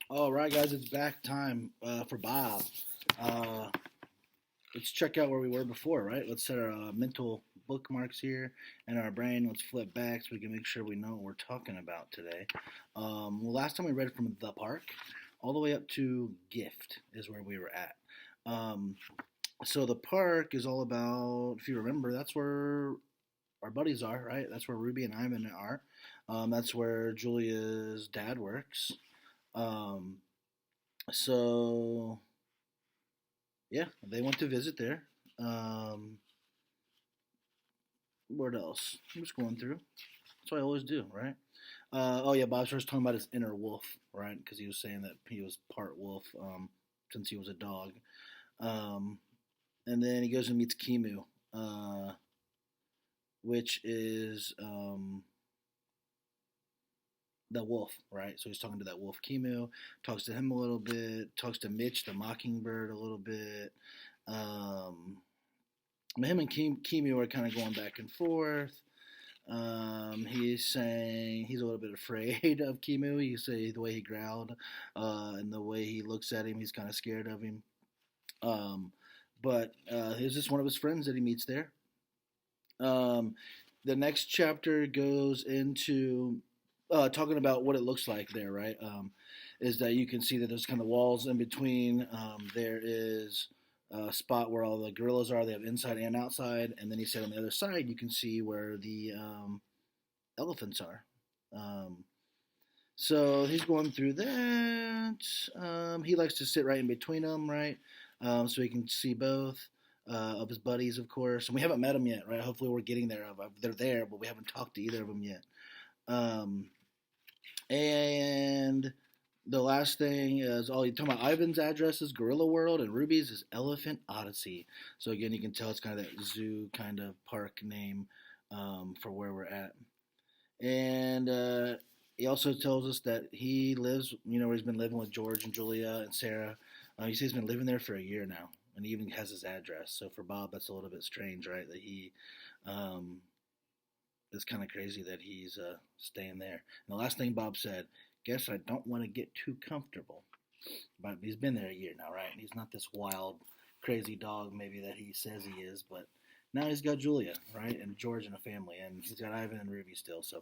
All right, guys, it's back time for Bob. Uh, let's check out where we were before, right? Let's set our mental bookmarks here in our brain. Let's flip back so we can make sure we know what we're talking about today. Last time we read from The Park all the way up to Gift is where we were at. Um, so The Park is all about, if you remember, that's where our buddies are, right? That's where Ruby and Ivan are. That's where Julia's dad works. Um, so yeah, they went to visit there. Um, what else? I'm just going through. That's what I always do, right? Oh yeah, Bob starts talking about his inner wolf, right? Because he was saying that he was part wolf since he was a dog. Um, and then he goes and meets Kimu, which is the wolf, right? So he's talking to that wolf Kimu, talks to him a little bit, talks to Mitch the mockingbird a little bit. Um, him and Kimu are kind of going back and forth. He's saying he's a little bit afraid of Kimu. He say the way he growled, and the way he looks at him, he's kind of scared of him. Um, but he's just one of his friends that he meets there. Um, the next chapter goes into talking about what it looks like there, right? Is that you can see that there's kind of walls in between. There is a spot where all the gorillas are. They have inside and outside. And then he said on the other side, you can see where the elephants are. Um, so he's going through that. He likes to sit right in between them, right? So he can see both of his buddies, of course. And we haven't met them yet, right? Hopefully, we're getting there. They're there, but we haven't talked to either of them yet. Um, and the last thing is all you talking about. Ivan's address is Gorilla World, and Ruby's is Elephant Odyssey. So again, you can tell it's kind of that zoo kind of park name for where we're at. And he also tells us that he lives, where he's been living with George and Julia and Sarah. He says he's been living there for a year now, and he even has his address. So for Bob, that's a little bit strange, right? That he um, it's kind of crazy that he's staying there. And the last thing Bob said, guess I don't want to get too comfortable. But he's been there a year now, right? And he's not this wild, crazy dog maybe that he says he is, but now he's got Julia, right? And George and a family, and he's got Ivan and Ruby still. So,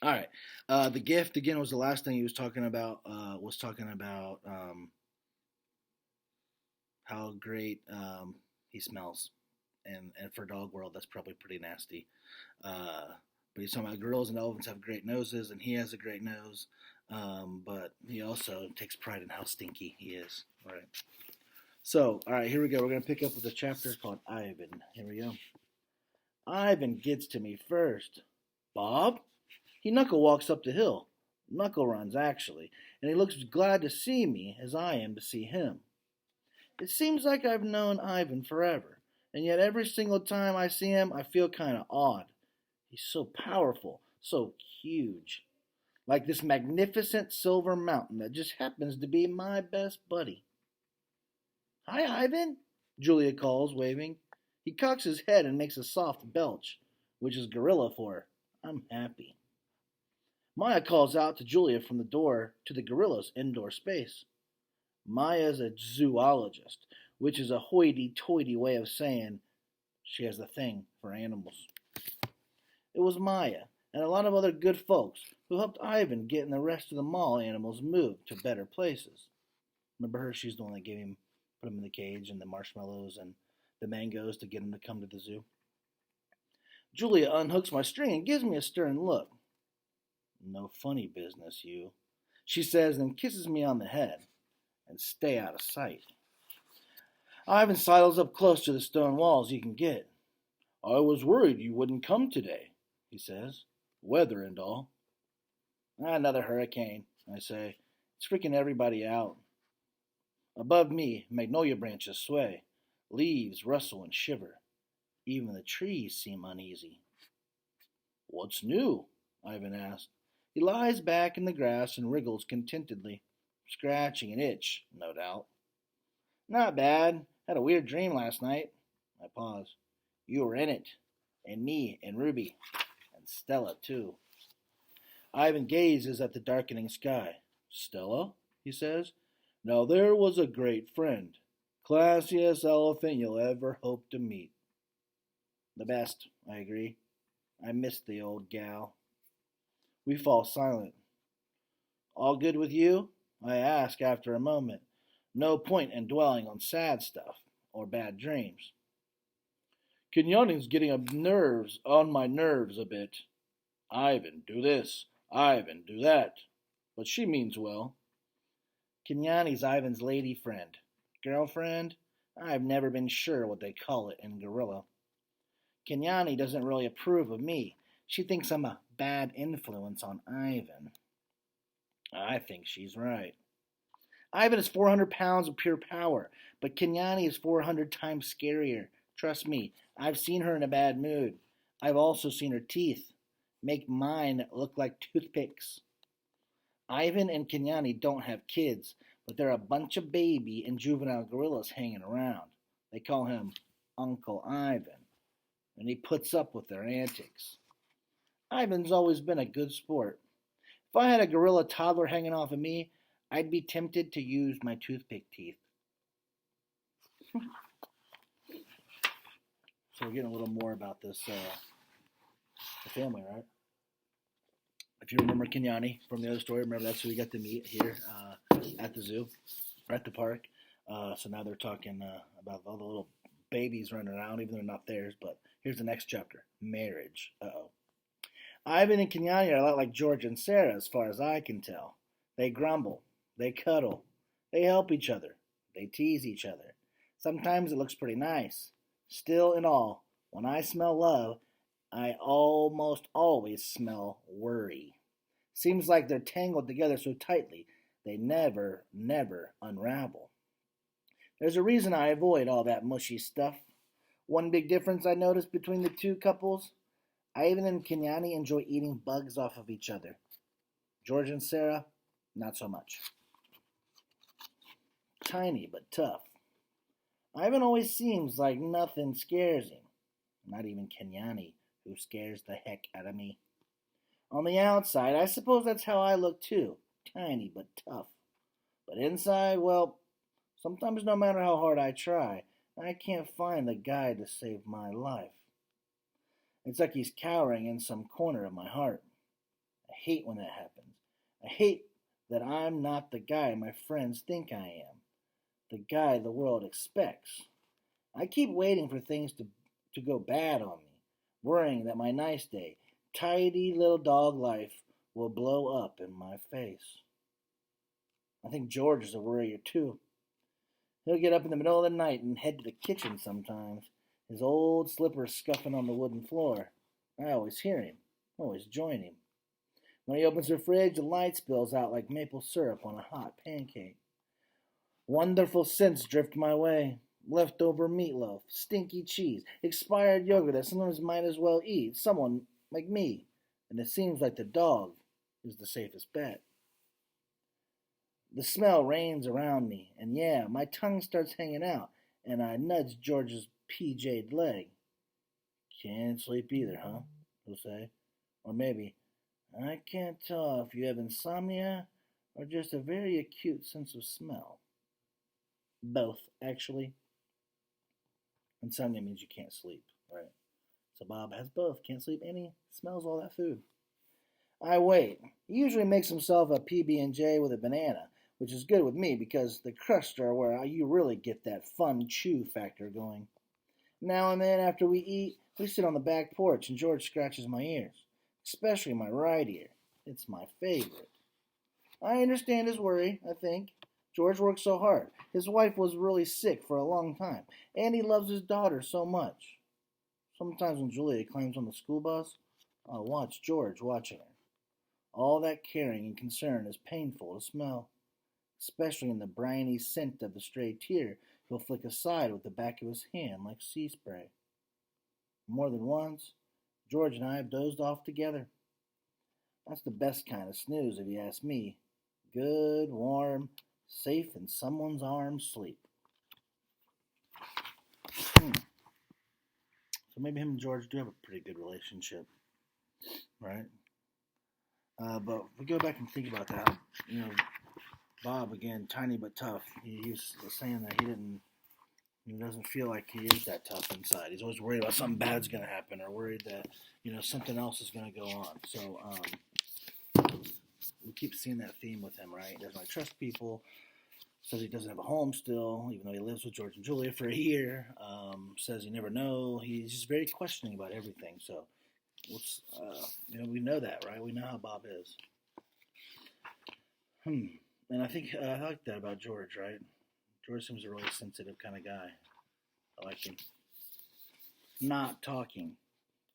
all right. The gift, again, was the last thing he was talking about, how great he smells. And for Dog World, that's probably pretty nasty. Uh, but he's talking about girls and elephants have great noses, and he has a great nose. But he also takes pride in how stinky he is. All right. So, all right, here we go. We're going to pick up with a chapter called Ivan. Here we go. Ivan gets to me first. Bob? He knuckle walks up the hill. Knuckle runs, actually, and he looks glad to see me as I am to see him. It seems like I've known Ivan forever, and yet every single time I see him, I feel kind of odd. He's so powerful, so huge. Like this magnificent silver mountain that just happens to be my best buddy. Hi, Ivan, Julia calls, waving. He cocks his head and makes a soft belch, which is gorilla for I'm happy. Maya calls out to Julia from the door to the gorilla's indoor space. Maya's a zoologist, which is a hoity-toity way of saying she has a thing for animals. It was Maya and a lot of other good folks who helped Ivan get and the rest of the mall animals moved to better places. Remember her? She's the one that put him in the cage and the marshmallows and the mangoes to get him to come to the zoo. Julia unhooks my string and gives me a stern look. No funny business, you, she says, and kisses me on the head. And stay out of sight. Ivan sidles up close to the stone walls you can get. I was worried you wouldn't come today, he says. Weather and all. Another hurricane, I say. It's freaking everybody out. Above me, magnolia branches sway. Leaves rustle and shiver. Even the trees seem uneasy. What's new? Ivan asks. He lies back in the grass and wriggles contentedly, scratching an itch, no doubt. Not bad. Had a weird dream last night. I pause. You were in it. And me, and Ruby. And Stella, too. Ivan gazes at the darkening sky. Stella? he says. Now there was a great friend. Classiest elephant you'll ever hope to meet. The best, I agree. I miss the old gal. We fall silent. All good with you? I ask after a moment. No point in dwelling on sad stuff or bad dreams. Kenyani's getting on my nerves a bit. Ivan, do this. Ivan, do that. But she means well. Kenyani's Ivan's lady friend. Girlfriend? I've never been sure what they call it in Gorilla. Kenyani doesn't really approve of me. She thinks I'm a bad influence on Ivan. I think she's right. Ivan is 400 pounds of pure power, but Kenyani is 400 times scarier. Trust me, I've seen her in a bad mood. I've also seen her teeth make mine look like toothpicks. Ivan and Kenyani don't have kids, but they're a bunch of baby and juvenile gorillas hanging around. They call him Uncle Ivan, and he puts up with their antics. Ivan's always been a good sport. If I had a gorilla toddler hanging off of me, I'd be tempted to use my toothpick teeth. So we're getting a little more about this the family, right? If you remember Kenyani from the other story, remember that's who we got to meet here at the zoo, or at the park. So now they're talking about all the little babies running around, even though they're not theirs. But here's the next chapter, marriage. Uh-oh. Ivan and Kenyani are a lot like George and Sarah, as far as I can tell. They grumble. They cuddle. They help each other. They tease each other. Sometimes it looks pretty nice. Still in all, when I smell love, I almost always smell worry. Seems like they're tangled together so tightly, they never unravel. There's a reason I avoid all that mushy stuff. One big difference I noticed between the two couples, Ivan and Kenyani enjoy eating bugs off of each other. George and Sarah, not so much. Tiny but tough. Ivan always seems like nothing scares him. Not even Kenyani, who scares the heck out of me. On the outside, I suppose that's how I look too. Tiny but tough. But inside, well, sometimes no matter how hard I try, I can't find the guy to save my life. It's like he's cowering in some corner of my heart. I hate when that happens. I hate that I'm not the guy my friends think I am. The guy the world expects. I keep waiting for things to go bad on me, worrying that my nice day, tidy little dog life, will blow up in my face. I think George is a worrier too. He'll get up in the middle of the night and head to the kitchen sometimes, his old slippers scuffing on the wooden floor. I always hear him, always join him. When he opens the fridge, the light spills out like maple syrup on a hot pancake. Wonderful scents drift my way. Leftover meatloaf, stinky cheese, expired yogurt that sometimes might as well eat someone like me. And it seems like the dog is the safest bet. The smell rains around me, and yeah, my tongue starts hanging out, and I nudge George's PJ'd leg. Can't sleep either, huh? He'll say. Or maybe, I can't tell if you have insomnia or just a very acute sense of smell. Both, actually. Insomnia means you can't sleep, right? So Bob has both. Can't sleep and he smells all that food. I wait. He usually makes himself a PB&J with a banana, which is good with me because the crusts are where you really get that fun chew factor going. Now and then after we eat, we sit on the back porch and George scratches my ears, especially my right ear. It's my favorite. I understand his worry, I think. George works so hard. His wife was really sick for a long time, and he loves his daughter so much. Sometimes when Julia climbs on the school bus, I'll watch George watching her. All that caring and concern is painful to smell, especially in the briny scent of the stray tear he'll flick aside with the back of his hand like sea spray. More than once, George and I have dozed off together. That's the best kind of snooze, if you ask me. Good, warm, safe in someone's arms sleep. So maybe him and George do have a pretty good relationship, right? But if we go back and think about that, Bob again, tiny but tough. He's saying that he doesn't feel like he is that tough inside. He's always worried about something bad's going to happen, or worried that something else is going to go on. So we keep seeing that theme with him, right? He doesn't like trust people. Says he doesn't have a home still, even though he lives with George and Julia for a year. Says you never know. He's just very questioning about everything. So let's, we know that, right? We know how Bob is. And I think I like that about George, right? George seems a really sensitive kind of guy. I like him. Not talking.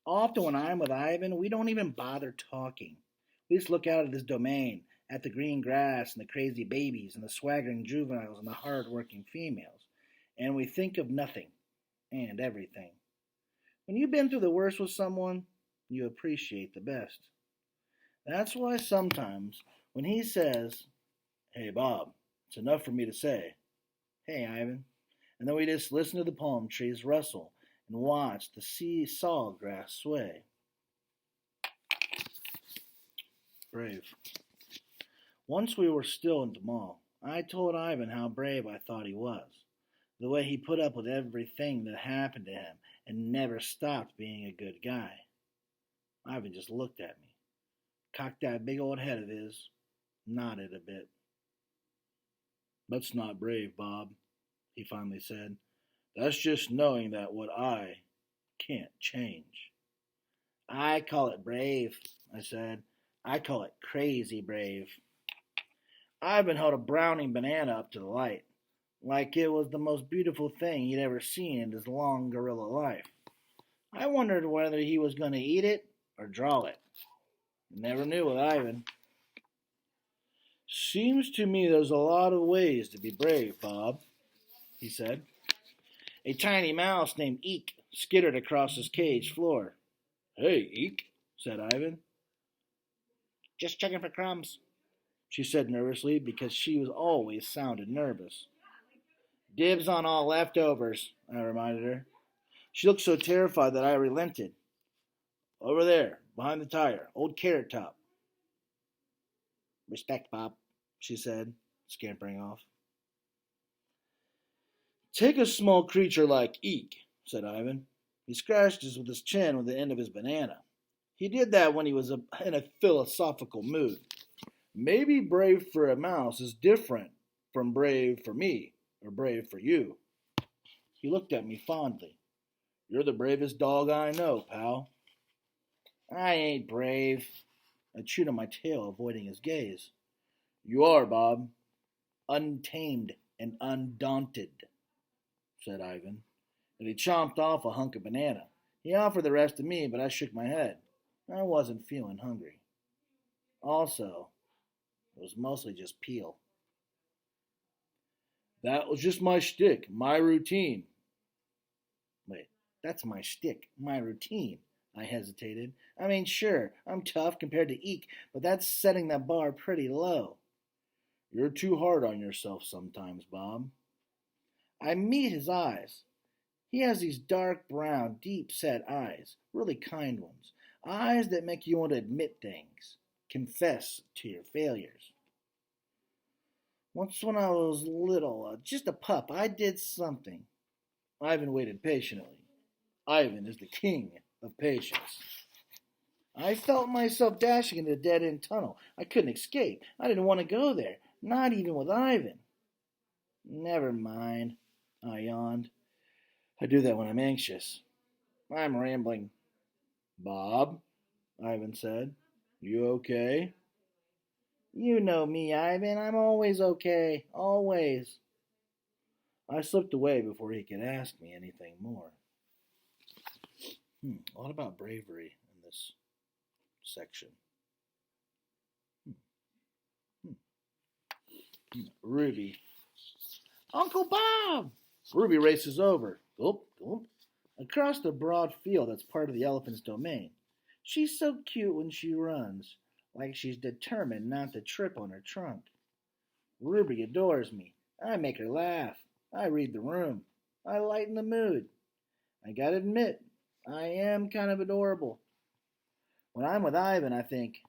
Often when I'm with Ivan, we don't even bother talking. We just look out at his domain, at the green grass and the crazy babies and the swaggering juveniles and the hard-working females, and we think of nothing and everything. When you've been through the worst with someone, you appreciate the best. That's why sometimes when he says, "Hey, Bob, it's enough for me to say, hey, Ivan," and then we just listen to the palm trees rustle and watch the seesaw grass sway. Brave. Once we were still in the mall. I told Ivan how brave I thought he was. The way he put up with everything that happened to him and never stopped being a good guy. Ivan just looked at me, cocked that big old head of his, nodded a bit. "That's not brave, Bob," he finally said. "That's just knowing that what I can't change." "I call it brave," I said. "I call it crazy brave." Ivan held a browning banana up to the light, like it was the most beautiful thing he'd ever seen in his long gorilla life. I wondered whether he was going to eat it or draw it. Never knew with Ivan. "Seems to me there's a lot of ways to be brave, Bob," he said. A tiny mouse named Eek skittered across his cage floor. "Hey, Eek," said Ivan. "Just checking for crumbs," she said nervously because she was always sounded nervous. "Dibs on all leftovers," I reminded her. She looked so terrified that I relented. "Over there, behind the tire, old Carrot Top." "Respect, Bob," she said, scampering off. "Take a small creature like Eek," said Ivan. He scratched with his chin with the end of his banana. He did that when he was in a philosophical mood. "Maybe brave for a mouse is different from brave for me or brave for you." He looked at me fondly. "You're the bravest dog I know, pal." "I ain't brave." I chewed on my tail, avoiding his gaze. "You are, Bob. Untamed and undaunted," said Ivan, and he chomped off a hunk of banana. He offered the rest to me, but I shook my head. I wasn't feeling hungry. Also, it was mostly just peel. "That was just my shtick, my routine." Wait, that's my shtick, my routine. I hesitated. I mean, sure, I'm tough compared to Eek, but that's setting that bar pretty low. "You're too hard on yourself sometimes, Bob." I meet his eyes. He has these dark brown, deep set eyes, really kind ones. Eyes that make you want to admit things, confess to your failures. "Once when I was little, just a pup, I did something." Ivan waited patiently. Ivan is the king of patience. "I felt myself dashing into a dead-end tunnel. I couldn't escape. I didn't want to go there, not even with Ivan." "Never mind," I yawned. I do that when I'm anxious. "I'm rambling." "Bob," Ivan said, "you okay?" "You know me, Ivan. I'm always okay. Always." I slipped away before he could ask me anything more. A lot about bravery in this section. Ruby. "Uncle Bob!" Ruby races over. Gulp, gulp. Across the broad field that's part of the elephant's domain. She's so cute when she runs, like she's determined not to trip on her trunk. Ruby adores me. I make her laugh. I read the room. I lighten the mood. I gotta admit, I am kind of adorable. When I'm with Ivan, I think,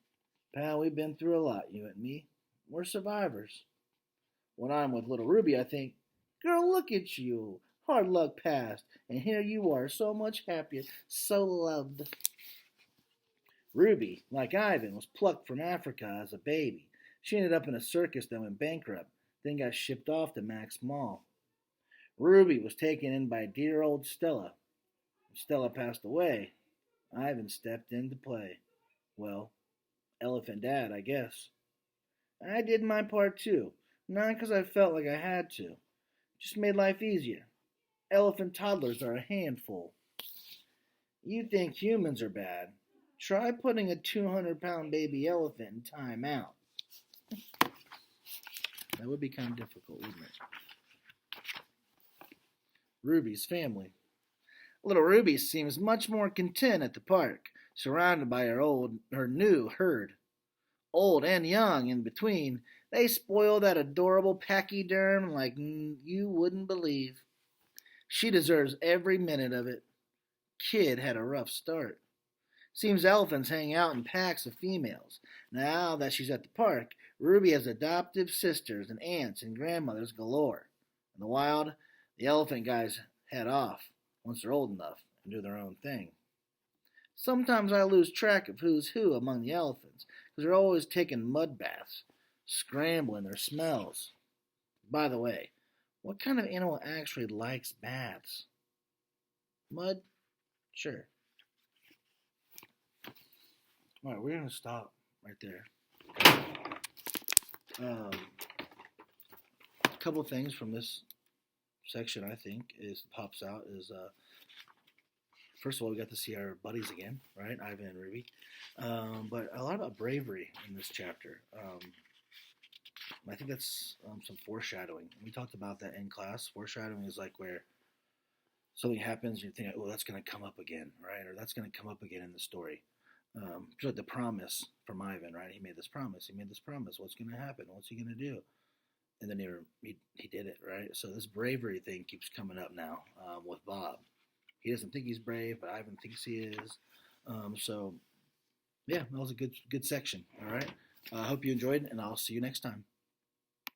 pal, we've been through a lot, you and me. We're survivors. When I'm with little Ruby, I think, girl, look at you. Hard luck past, and here you are, so much happier, so loved. Ruby, like Ivan, was plucked from Africa as a baby. She ended up in a circus that went bankrupt, then got shipped off to Max Mall. Ruby was taken in by dear old Stella. When Stella passed away, Ivan stepped in to play. Well, Elephant Dad, I guess. I did my part too, not because I felt like I had to. Just made life easier. Elephant toddlers are a handful. You think humans are bad? Try putting a 200-pound baby elephant in time out. That would be kind of difficult, wouldn't it? Ruby's family. Little Ruby seems much more content at the park, surrounded by her new herd. Old and young in between, they spoil that adorable pachyderm like you wouldn't believe. She deserves every minute of it. Kid had a rough start. Seems elephants hang out in packs of females. Now that she's at the park, Ruby has adoptive sisters and aunts and grandmothers galore. In the wild, the elephant guys head off once they're old enough and do their own thing. Sometimes I lose track of who's who among the elephants because they're always taking mud baths, scrambling their smells. By the way, what kind of animal actually likes baths? Mud? Sure. Alright, we're going to stop right there. A couple things from this section I think pops out is first of all, we got to see our buddies again, right? Ivan and Ruby. But a lot about bravery in this chapter. I think that's some foreshadowing. We talked about that in class. Foreshadowing is like where something happens and you think, oh, that's going to come up again, right? Or that's going to come up again in the story. Just like the promise from Ivan, right? He made this promise. What's going to happen? What's he going to do? And then he did it, right? So this bravery thing keeps coming up now with Bob. He doesn't think he's brave, but Ivan thinks he is. So, yeah, that was a good section. All right. I hope you enjoyed, and I'll see you next time.